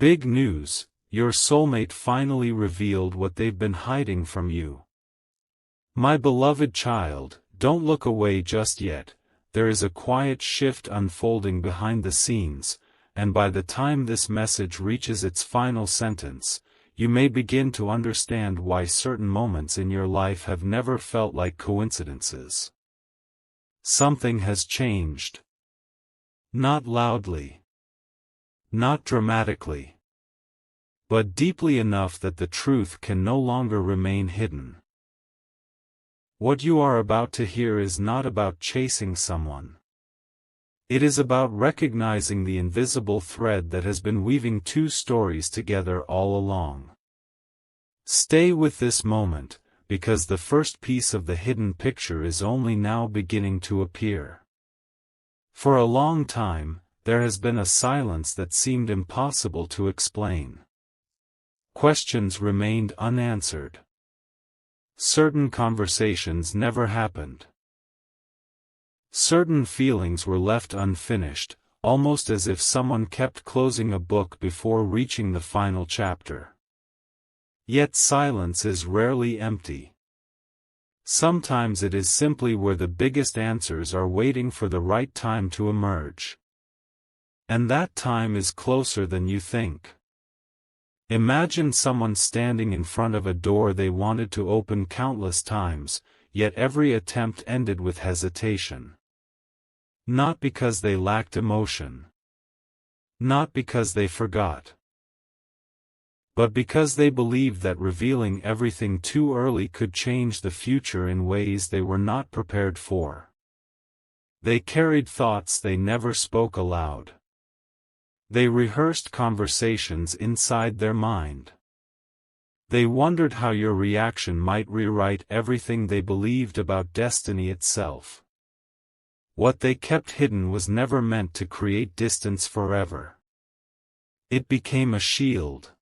Big news, your soulmate finally revealed what they've been hiding from you. My beloved child, don't look away just yet. There is a quiet shift unfolding behind the scenes, and by the time this message reaches its final sentence, you may begin to understand why certain moments in your life have never felt like coincidences. Something has changed. Not loudly. Not dramatically. But deeply enough that the truth can no longer remain hidden. What you are about to hear is not about chasing someone. It is about recognizing the invisible thread that has been weaving two stories together all along. Stay with this moment, because the first piece of the hidden picture is only now beginning to appear. For a long time, there has been a silence that seemed impossible to explain. Questions remained unanswered. Certain conversations never happened. Certain feelings were left unfinished, almost as if someone kept closing a book before reaching the final chapter. Yet silence is rarely empty. Sometimes it is simply where the biggest answers are waiting for the right time to emerge. And that time is closer than you think. Imagine someone standing in front of a door they wanted to open countless times, yet every attempt ended with hesitation. Not because they lacked emotion. Not because they forgot. But because they believed that revealing everything too early could change the future in ways they were not prepared for. They carried thoughts they never spoke aloud. They rehearsed conversations inside their mind. They wondered how your reaction might rewrite everything they believed about destiny itself. What they kept hidden was never meant to create distance forever. It became a shield.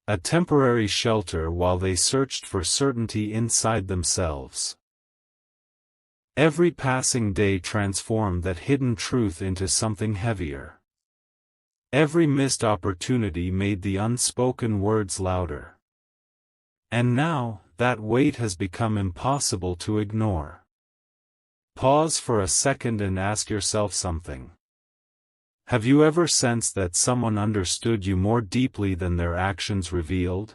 A temporary shelter while they searched for certainty inside themselves. Every passing day transformed that hidden truth into something heavier. Every missed opportunity made the unspoken words louder. And now, that weight has become impossible to ignore. Pause for a second and ask yourself something. Have you ever sensed that someone understood you more deeply than their actions revealed?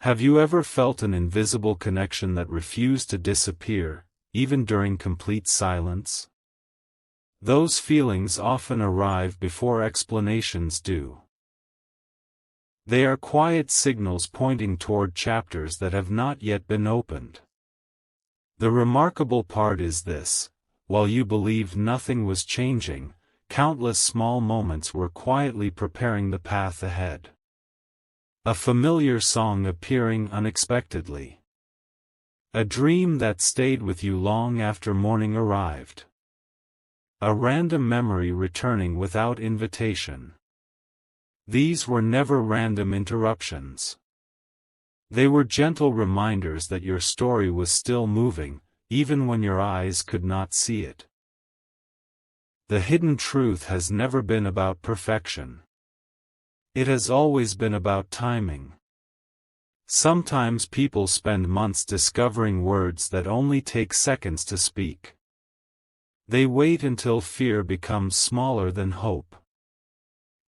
Have you ever felt an invisible connection that refused to disappear, even during complete silence? Those feelings often arrive before explanations do. They are quiet signals pointing toward chapters that have not yet been opened. The remarkable part is this: while you believed nothing was changing, countless small moments were quietly preparing the path ahead. A familiar song appearing unexpectedly. A dream that stayed with you long after morning arrived. A random memory returning without invitation. These were never random interruptions. They were gentle reminders that your story was still moving, even when your eyes could not see it. The hidden truth has never been about perfection. It has always been about timing. Sometimes people spend months discovering words that only take seconds to speak. They wait until fear becomes smaller than hope.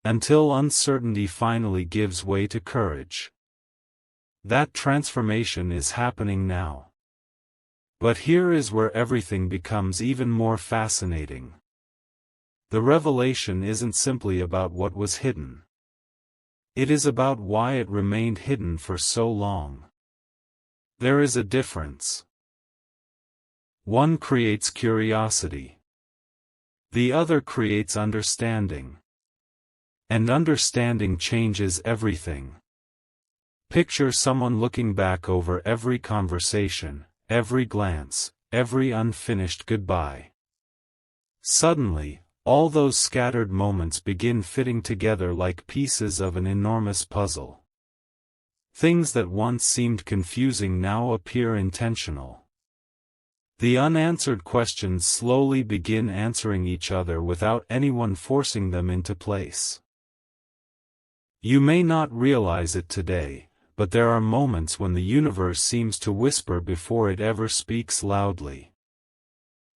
Until uncertainty finally gives way to courage. That transformation is happening now. But here is where everything becomes even more fascinating. The revelation isn't simply about what was hidden. It is about why it remained hidden for so long. There is a difference. One creates curiosity. The other creates understanding. And understanding changes everything. Picture someone looking back over every conversation, every glance, every unfinished goodbye. Suddenly, all those scattered moments begin fitting together like pieces of an enormous puzzle. Things that once seemed confusing now appear intentional. The unanswered questions slowly begin answering each other without anyone forcing them into place. You may not realize it today, but there are moments when the universe seems to whisper before it ever speaks loudly.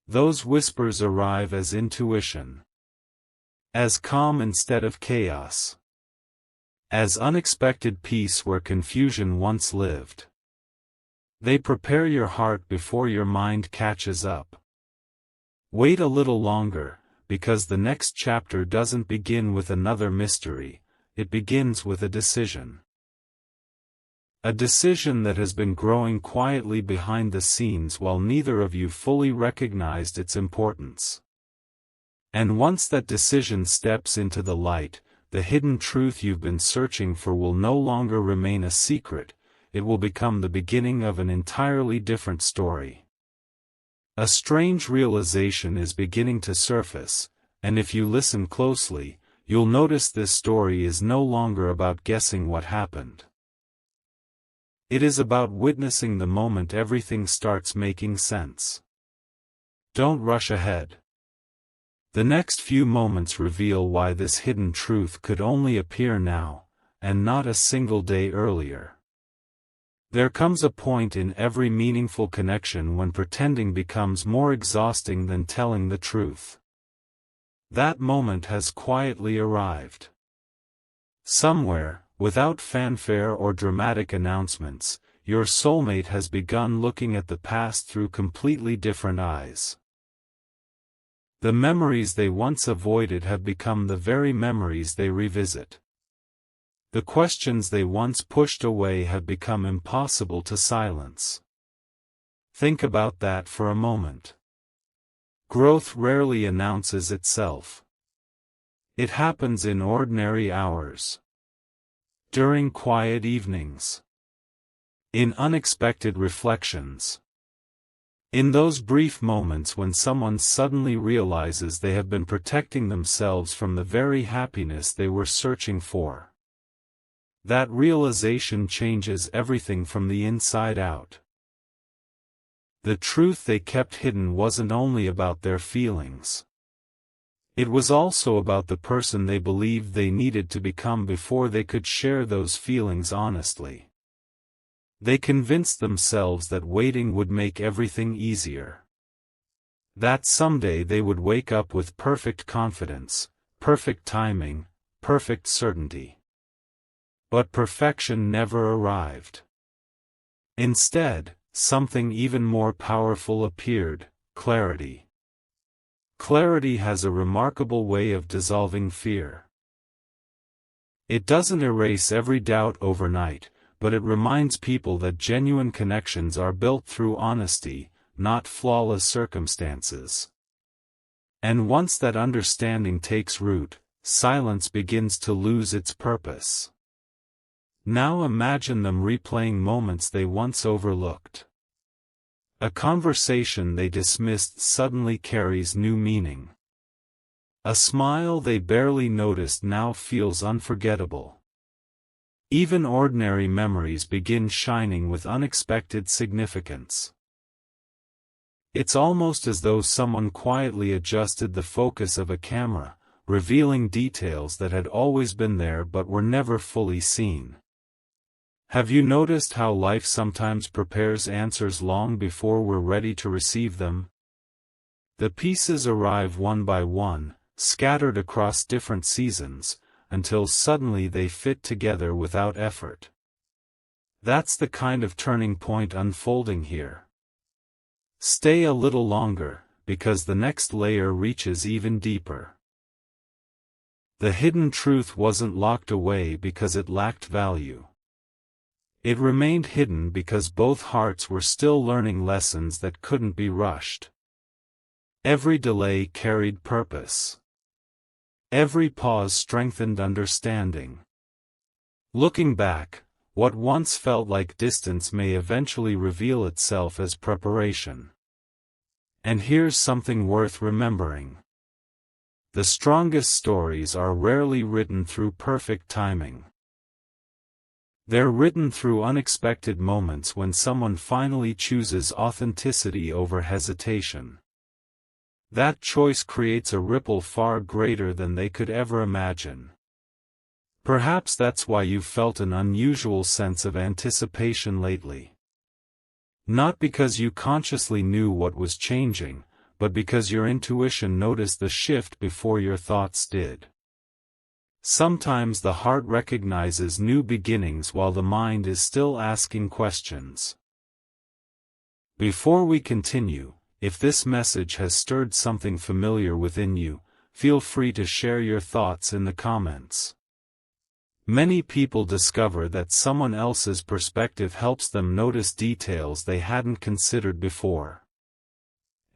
Those whispers arrive as intuition, as calm instead of chaos, as unexpected peace where confusion once lived. They prepare your heart before your mind catches up. Wait a little longer, because the next chapter doesn't begin with another mystery, it begins with a decision. A decision that has been growing quietly behind the scenes while neither of you fully recognized its importance. And once that decision steps into the light, the hidden truth you've been searching for will no longer remain a secret, it will become the beginning of an entirely different story. A strange realization is beginning to surface, and if you listen closely, you'll notice this story is no longer about guessing what happened. It is about witnessing the moment everything starts making sense. Don't rush ahead. The next few moments reveal why this hidden truth could only appear now, and not a single day earlier. There comes a point in every meaningful connection when pretending becomes more exhausting than telling the truth. That moment has quietly arrived. Somewhere, without fanfare or dramatic announcements, your soulmate has begun looking at the past through completely different eyes. The memories they once avoided have become the very memories they revisit. The questions they once pushed away have become impossible to silence. Think about that for a moment. Growth rarely announces itself. It happens in ordinary hours, during quiet evenings, in unexpected reflections, in those brief moments when someone suddenly realizes they have been protecting themselves from the very happiness they were searching for. That realization changes everything from the inside out. The truth they kept hidden wasn't only about their feelings. It was also about the person they believed they needed to become before they could share those feelings honestly. They convinced themselves that waiting would make everything easier. That someday they would wake up with perfect confidence, perfect timing, perfect certainty. But perfection never arrived. Instead, something even more powerful appeared: clarity. Clarity has a remarkable way of dissolving fear. It doesn't erase every doubt overnight, but it reminds people that genuine connections are built through honesty, not flawless circumstances. And once that understanding takes root, silence begins to lose its purpose. Now imagine them replaying moments they once overlooked. A conversation they dismissed suddenly carries new meaning. A smile they barely noticed now feels unforgettable. Even ordinary memories begin shining with unexpected significance. It's almost as though someone quietly adjusted the focus of a camera, revealing details that had always been there but were never fully seen. Have you noticed how life sometimes prepares answers long before we're ready to receive them? The pieces arrive one by one, scattered across different seasons, until suddenly they fit together without effort. That's the kind of turning point unfolding here. Stay a little longer, because the next layer reaches even deeper. The hidden truth wasn't locked away because it lacked value. It remained hidden because both hearts were still learning lessons that couldn't be rushed. Every delay carried purpose. Every pause strengthened understanding. Looking back, what once felt like distance may eventually reveal itself as preparation. And here's something worth remembering. The strongest stories are rarely written through perfect timing. They're written through unexpected moments when someone finally chooses authenticity over hesitation. That choice creates a ripple far greater than they could ever imagine. Perhaps that's why you've felt an unusual sense of anticipation lately. Not because you consciously knew what was changing, but because your intuition noticed the shift before your thoughts did. Sometimes the heart recognizes new beginnings while the mind is still asking questions. Before we continue, if this message has stirred something familiar within you, feel free to share your thoughts in the comments. Many people discover that someone else's perspective helps them notice details they hadn't considered before.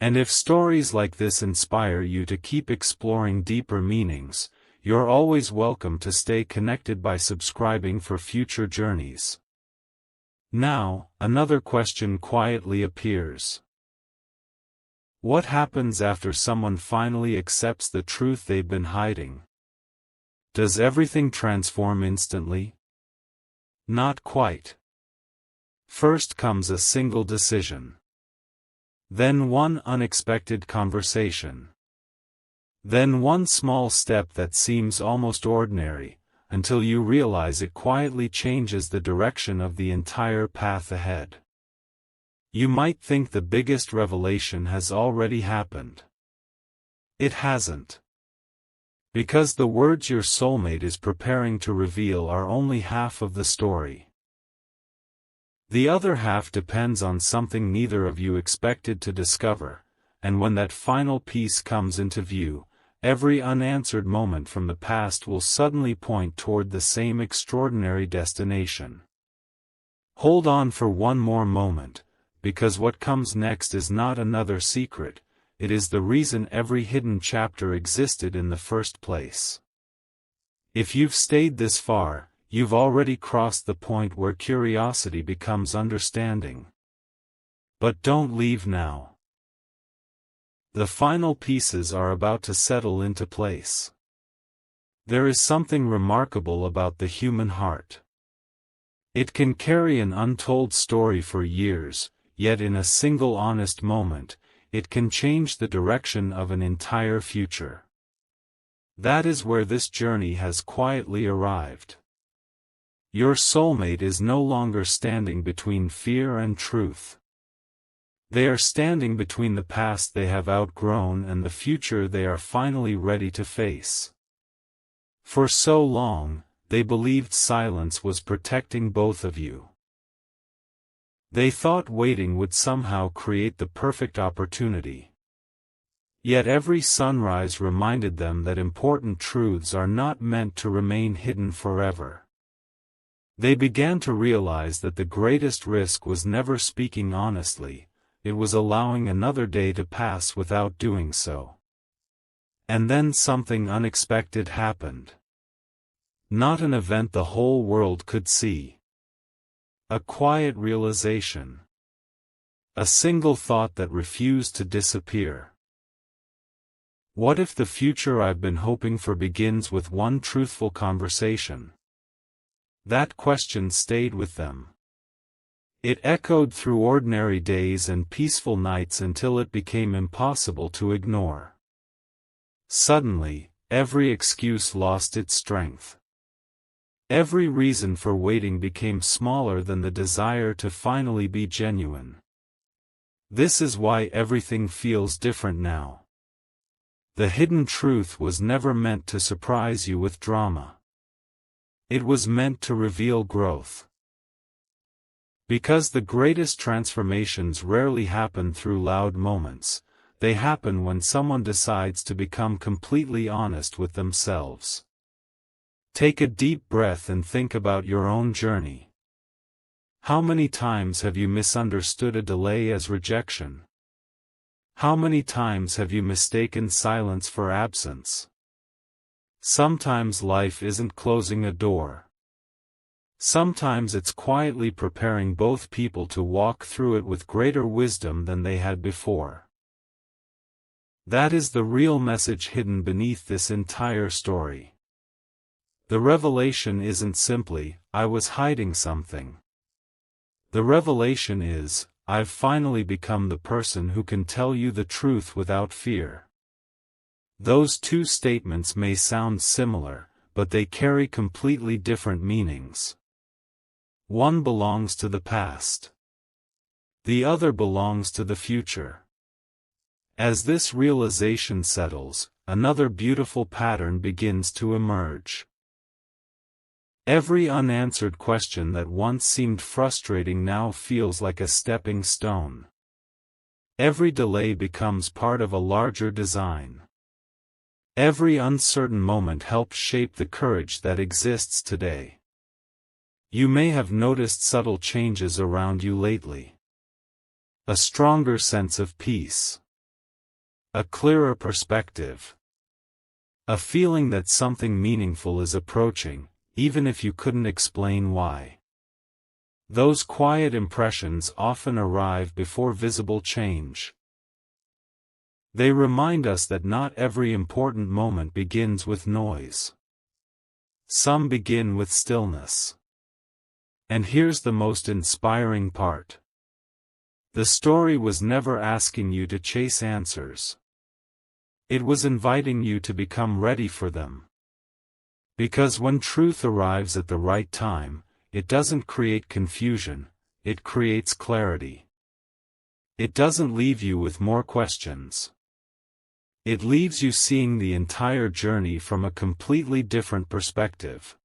And if stories like this inspire you to keep exploring deeper meanings, you're always welcome to stay connected by subscribing for future journeys. Now, another question quietly appears. What happens after someone finally accepts the truth they've been hiding? Does everything transform instantly? Not quite. First comes a single decision. Then one unexpected conversation. Then one small step that seems almost ordinary, until you realize it quietly changes the direction of the entire path ahead. You might think the biggest revelation has already happened. It hasn't. Because the words your soulmate is preparing to reveal are only half of the story. The other half depends on something neither of you expected to discover, and when that final piece comes into view, every unanswered moment from the past will suddenly point toward the same extraordinary destination. Hold on for one more moment, because what comes next is not another secret. It is the reason every hidden chapter existed in the first place. If you've stayed this far, you've already crossed the point where curiosity becomes understanding. But don't leave now. The final pieces are about to settle into place. There is something remarkable about the human heart. It can carry an untold story for years, yet in a single honest moment, it can change the direction of an entire future. That is where this journey has quietly arrived. Your soulmate is no longer standing between fear and truth. They are standing between the past they have outgrown and the future they are finally ready to face. For so long, they believed silence was protecting both of you. They thought waiting would somehow create the perfect opportunity. Yet every sunrise reminded them that important truths are not meant to remain hidden forever. They began to realize that the greatest risk was never speaking honestly, it was allowing another day to pass without doing so. And then something unexpected happened. Not an event the whole world could see. A quiet realization. A single thought that refused to disappear. What if the future I've been hoping for begins with one truthful conversation? That question stayed with them. It echoed through ordinary days and peaceful nights until it became impossible to ignore. Suddenly, every excuse lost its strength. Every reason for waiting became smaller than the desire to finally be genuine. This is why everything feels different now. The hidden truth was never meant to surprise you with drama. It was meant to reveal growth. Because the greatest transformations rarely happen through loud moments, they happen when someone decides to become completely honest with themselves. Take a deep breath and think about your own journey. How many times have you misunderstood a delay as rejection? How many times have you mistaken silence for absence? Sometimes life isn't closing a door. Sometimes it's quietly preparing both people to walk through it with greater wisdom than they had before. That is the real message hidden beneath this entire story. The revelation isn't simply, I was hiding something. The revelation is, I've finally become the person who can tell you the truth without fear. Those two statements may sound similar, but they carry completely different meanings. One belongs to the past. The other belongs to the future. As this realization settles, another beautiful pattern begins to emerge. Every unanswered question that once seemed frustrating now feels like a stepping stone. Every delay becomes part of a larger design. Every uncertain moment helps shape the courage that exists today. You may have noticed subtle changes around you lately. A stronger sense of peace. A clearer perspective. A feeling that something meaningful is approaching, even if you couldn't explain why. Those quiet impressions often arrive before visible change. They remind us that not every important moment begins with noise. Some begin with stillness. And here's the most inspiring part. The story was never asking you to chase answers. It was inviting you to become ready for them. Because when truth arrives at the right time, it doesn't create confusion, it creates clarity. It doesn't leave you with more questions. It leaves you seeing the entire journey from a completely different perspective.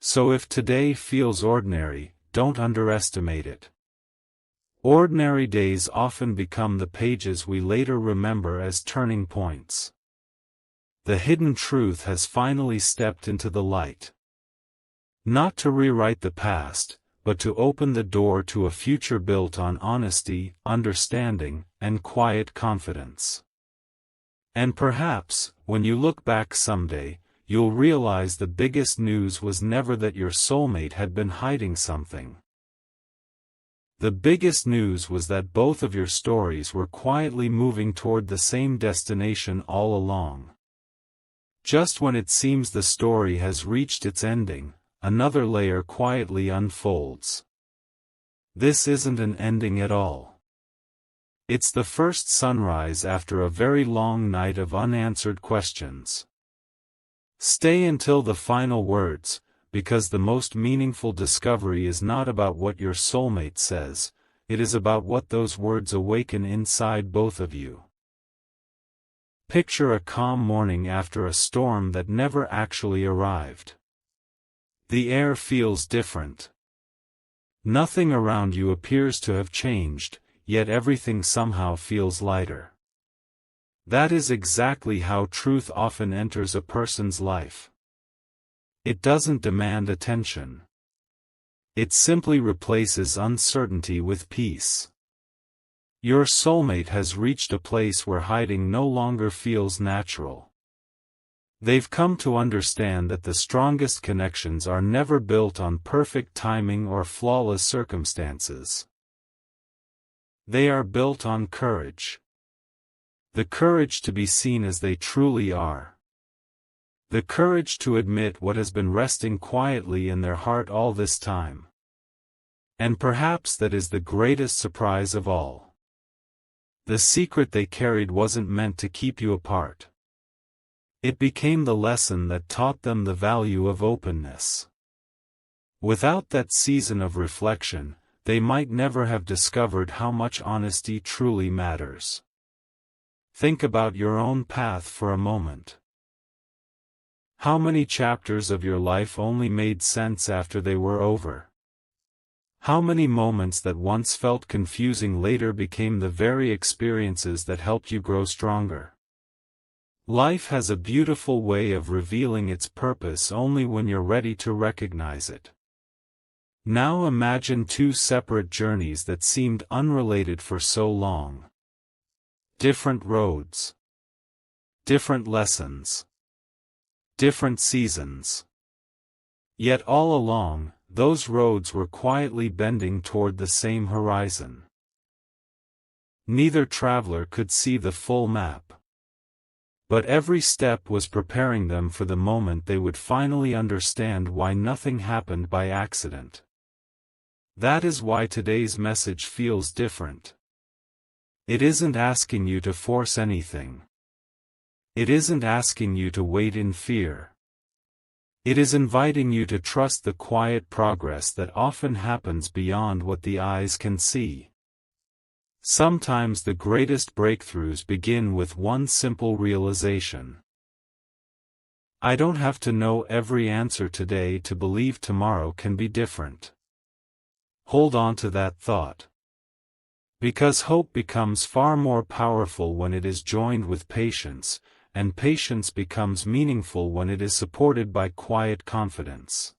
So if today feels ordinary, don't underestimate it. Ordinary days often become the pages we later remember as turning points. The hidden truth has finally stepped into the light. Not to rewrite the past, but to open the door to a future built on honesty, understanding, and quiet confidence. And perhaps, when you look back someday, you'll realize the biggest news was never that your soulmate had been hiding something. The biggest news was that both of your stories were quietly moving toward the same destination all along. Just when it seems the story has reached its ending, another layer quietly unfolds. This isn't an ending at all. It's the first sunrise after a very long night of unanswered questions. Stay until the final words, because the most meaningful discovery is not about what your soulmate says, it is about what those words awaken inside both of you. Picture a calm morning after a storm that never actually arrived. The air feels different. Nothing around you appears to have changed, yet everything somehow feels lighter. That is exactly how truth often enters a person's life. It doesn't demand attention. It simply replaces uncertainty with peace. Your soulmate has reached a place where hiding no longer feels natural. They've come to understand that the strongest connections are never built on perfect timing or flawless circumstances. They are built on courage. The courage to be seen as they truly are. The courage to admit what has been resting quietly in their heart all this time. And perhaps that is the greatest surprise of all. The secret they carried wasn't meant to keep you apart. It became the lesson that taught them the value of openness. Without that season of reflection, they might never have discovered how much honesty truly matters. Think about your own path for a moment. How many chapters of your life only made sense after they were over? How many moments that once felt confusing later became the very experiences that helped you grow stronger? Life has a beautiful way of revealing its purpose only when you're ready to recognize it. Now imagine two separate journeys that seemed unrelated for so long. Different roads. Different lessons. Different seasons. Yet all along, those roads were quietly bending toward the same horizon. Neither traveler could see the full map. But every step was preparing them for the moment they would finally understand why nothing happened by accident. That is why today's message feels different. It isn't asking you to force anything. It isn't asking you to wait in fear. It is inviting you to trust the quiet progress that often happens beyond what the eyes can see. Sometimes the greatest breakthroughs begin with one simple realization. I don't have to know every answer today to believe tomorrow can be different. Hold on to that thought. Because hope becomes far more powerful when it is joined with patience, and patience becomes meaningful when it is supported by quiet confidence.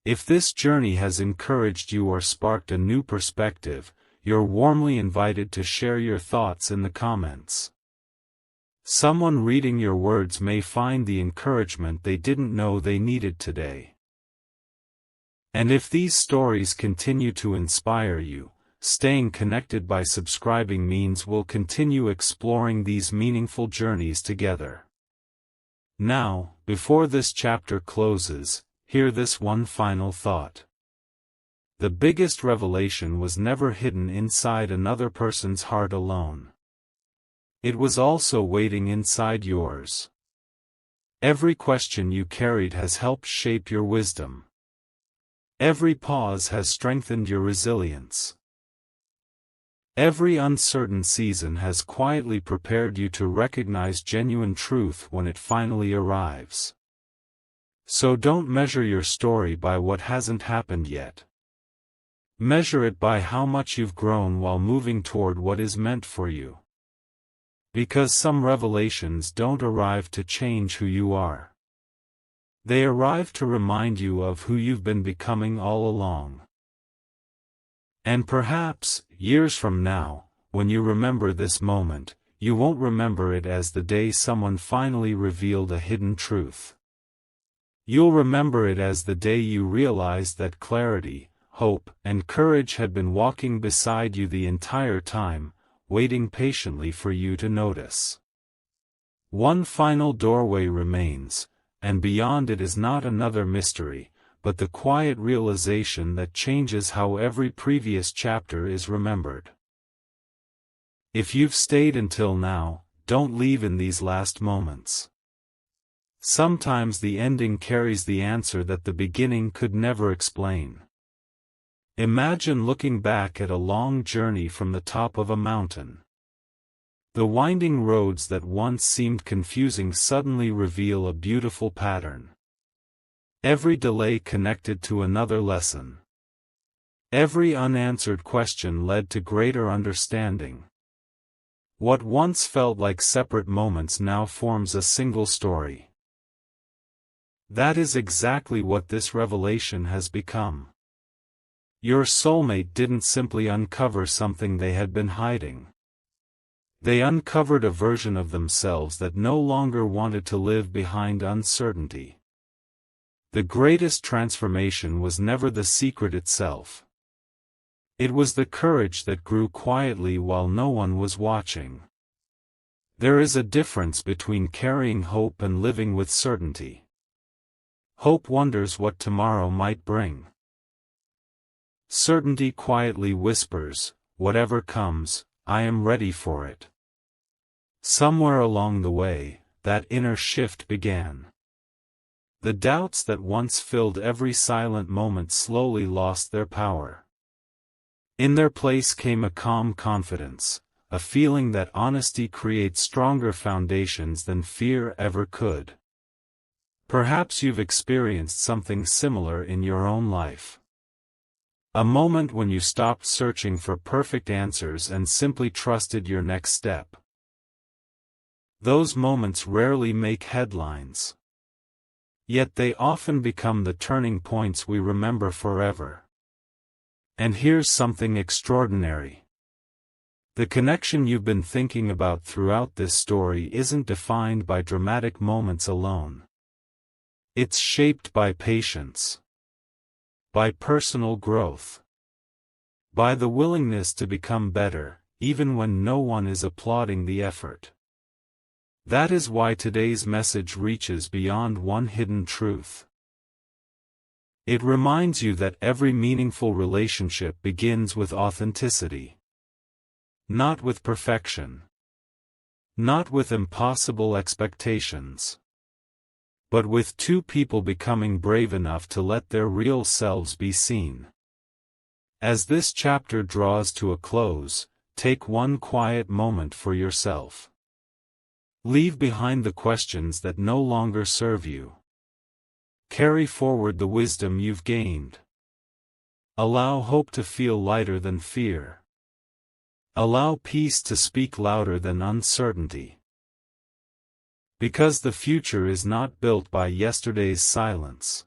If this journey has encouraged you or sparked a new perspective, you're warmly invited to share your thoughts in the comments. Someone reading your words may find the encouragement they didn't know they needed today. And if these stories continue to inspire you, staying connected by subscribing means we'll continue exploring these meaningful journeys together. Now, before this chapter closes, hear this one final thought. The biggest revelation was never hidden inside another person's heart alone. It was also waiting inside yours. Every question you carried has helped shape your wisdom. Every pause has strengthened your resilience. Every uncertain season has quietly prepared you to recognize genuine truth when it finally arrives. So don't measure your story by what hasn't happened yet. Measure it by how much you've grown while moving toward what is meant for you. Because some revelations don't arrive to change who you are. They arrive to remind you of who you've been becoming all along. And perhaps, years from now, when you remember this moment, you won't remember it as the day someone finally revealed a hidden truth. You'll remember it as the day you realized that clarity, hope, and courage had been walking beside you the entire time, waiting patiently for you to notice. One final doorway remains, and beyond it is not another mystery, but the quiet realization that changes how every previous chapter is remembered. If you've stayed until now, don't leave in these last moments. Sometimes the ending carries the answer that the beginning could never explain. Imagine looking back at a long journey from the top of a mountain. The winding roads that once seemed confusing suddenly reveal a beautiful pattern. Every delay connected to another lesson. Every unanswered question led to greater understanding. What once felt like separate moments now forms a single story. That is exactly what this revelation has become. Your soulmate didn't simply uncover something they had been hiding. They uncovered a version of themselves that no longer wanted to live behind uncertainty. The greatest transformation was never the secret itself. It was the courage that grew quietly while no one was watching. There is a difference between carrying hope and living with certainty. Hope wonders what tomorrow might bring. Certainty quietly whispers, whatever comes, I am ready for it. Somewhere along the way, that inner shift began. The doubts that once filled every silent moment slowly lost their power. In their place came a calm confidence, a feeling that honesty creates stronger foundations than fear ever could. Perhaps you've experienced something similar in your own life. A moment when you stopped searching for perfect answers and simply trusted your next step. Those moments rarely make headlines. Yet they often become the turning points we remember forever. And here's something extraordinary. The connection you've been thinking about throughout this story isn't defined by dramatic moments alone. It's shaped by patience. By personal growth. By the willingness to become better, even when no one is applauding the effort. That is why today's message reaches beyond one hidden truth. It reminds you that every meaningful relationship begins with authenticity. Not with perfection. Not with impossible expectations. but with two people becoming brave enough to let their real selves be seen. As this chapter draws to a close, take one quiet moment for yourself. Leave behind the questions that no longer serve you. Carry forward the wisdom you've gained. Allow hope to feel lighter than fear. Allow peace to speak louder than uncertainty. Because the future is not built by yesterday's silence.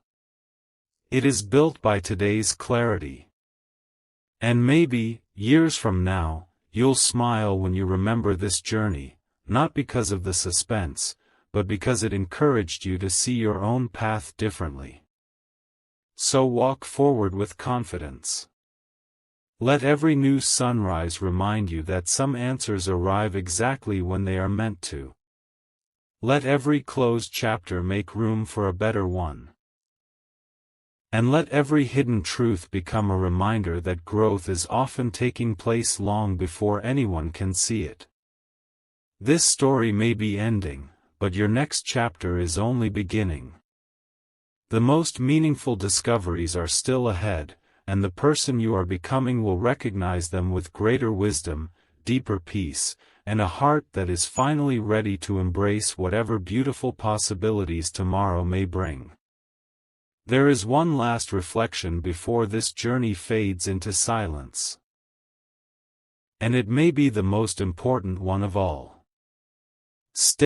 It is built by today's clarity. And maybe, years from now, you'll smile when you remember this journey, not because of the suspense, but because it encouraged you to see your own path differently. So walk forward with confidence. Let every new sunrise remind you that some answers arrive exactly when they are meant to. Let every closed chapter make room for a better one. And let every hidden truth become a reminder that growth is often taking place long before anyone can see it. This story may be ending, but your next chapter is only beginning. The most meaningful discoveries are still ahead, and the person you are becoming will recognize them with greater wisdom, deeper peace, and a heart that is finally ready to embrace whatever beautiful possibilities tomorrow may bring. There is one last reflection before this journey fades into silence. And it may be the most important one of all. Stay